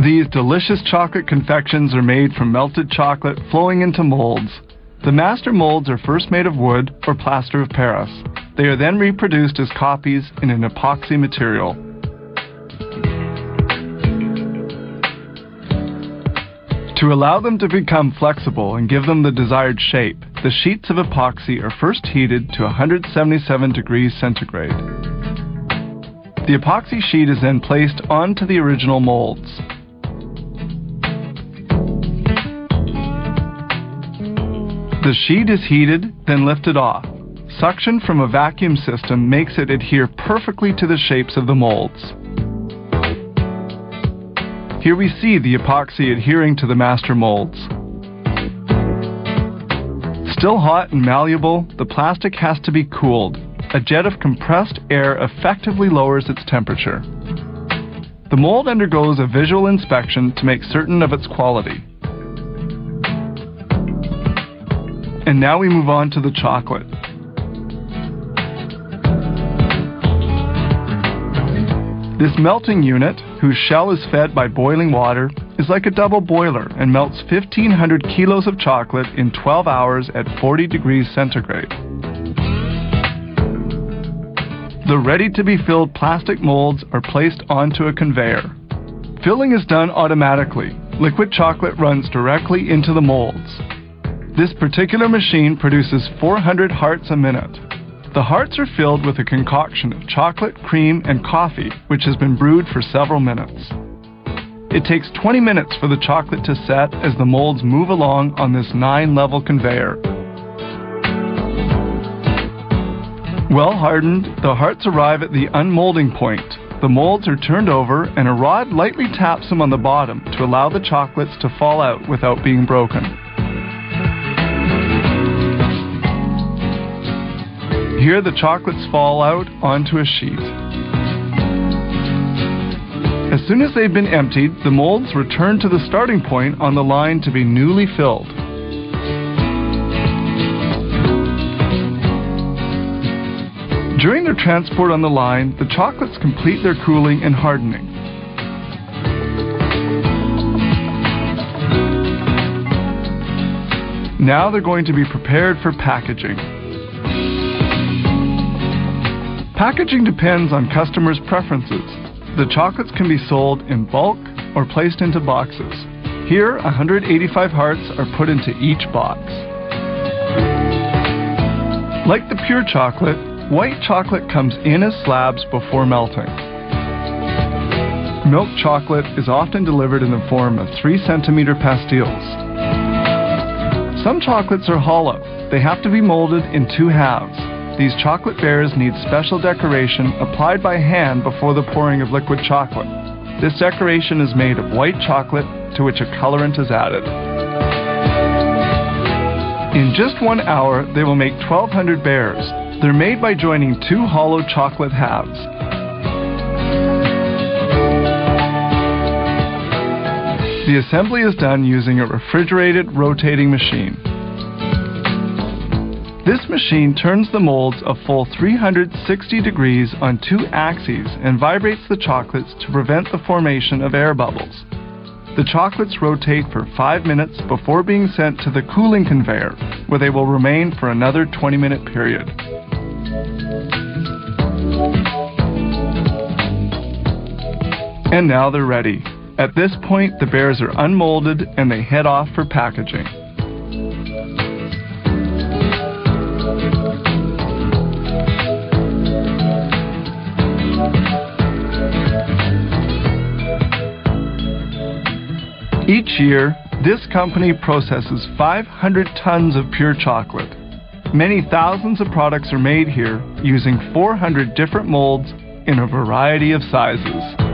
These delicious chocolate confections are made from melted chocolate flowing into molds. The master molds are first made of wood or plaster of Paris. They are then reproduced as copies in an epoxy material. To allow them to become flexible and give them the desired shape, the sheets of epoxy are first heated to 177 degrees centigrade. The epoxy sheet is then placed onto the original molds. The sheet is heated, then lifted off. Suction from a vacuum system makes it adhere perfectly to the shapes of the molds. Here we see the epoxy adhering to the master molds. Still hot and malleable, the plastic has to be cooled. A jet of compressed air effectively lowers its temperature. The mold undergoes a visual inspection to make certain of its quality. And now we move on to the chocolate. This melting unit, whose shell is fed by boiling water, is like a double boiler and melts 1,500 kilos of chocolate in 12 hours at 40 degrees centigrade. The ready-to-be-filled plastic molds are placed onto a conveyor. Filling is done automatically. Liquid chocolate runs directly into the molds. This particular machine produces 400 hearts a minute. The hearts are filled with a concoction of chocolate, cream, and coffee, which has been brewed for several minutes. It takes 20 minutes for the chocolate to set as the molds move along on this 9-level conveyor. Well hardened, the hearts arrive at the unmolding point. The molds are turned over and a rod lightly taps them on the bottom to allow the chocolates to fall out without being broken. Here the chocolates fall out onto a sheet. As soon as they've been emptied, the molds return to the starting point on the line to be newly filled. During their transport on the line, the chocolates complete their cooling and hardening. Now they're going to be prepared for packaging. Packaging depends on customers' preferences. The chocolates can be sold in bulk or placed into boxes. Here, 185 hearts are put into each box. Like the pure chocolate, white chocolate comes in as slabs before melting. Milk chocolate is often delivered in the form of 3-centimeter pastilles. Some chocolates are hollow. They have to be molded in 2 halves. These chocolate bears need special decoration applied by hand before the pouring of liquid chocolate. This decoration is made of white chocolate to which a colorant is added. In just 1 hour, they will make 1,200 bears. They're made by joining 2 hollow chocolate halves. The assembly is done using a refrigerated rotating machine. This machine turns the molds a full 360 degrees on 2 axes and vibrates the chocolates to prevent the formation of air bubbles. The chocolates rotate for 5 minutes before being sent to the cooling conveyor, where they will remain for another 20-minute period. And now they're ready. At this point, the bears are unmolded and they head off for packaging. Each year, this company processes 500 tons of pure chocolate. Many thousands of products are made here using 400 different molds in a variety of sizes.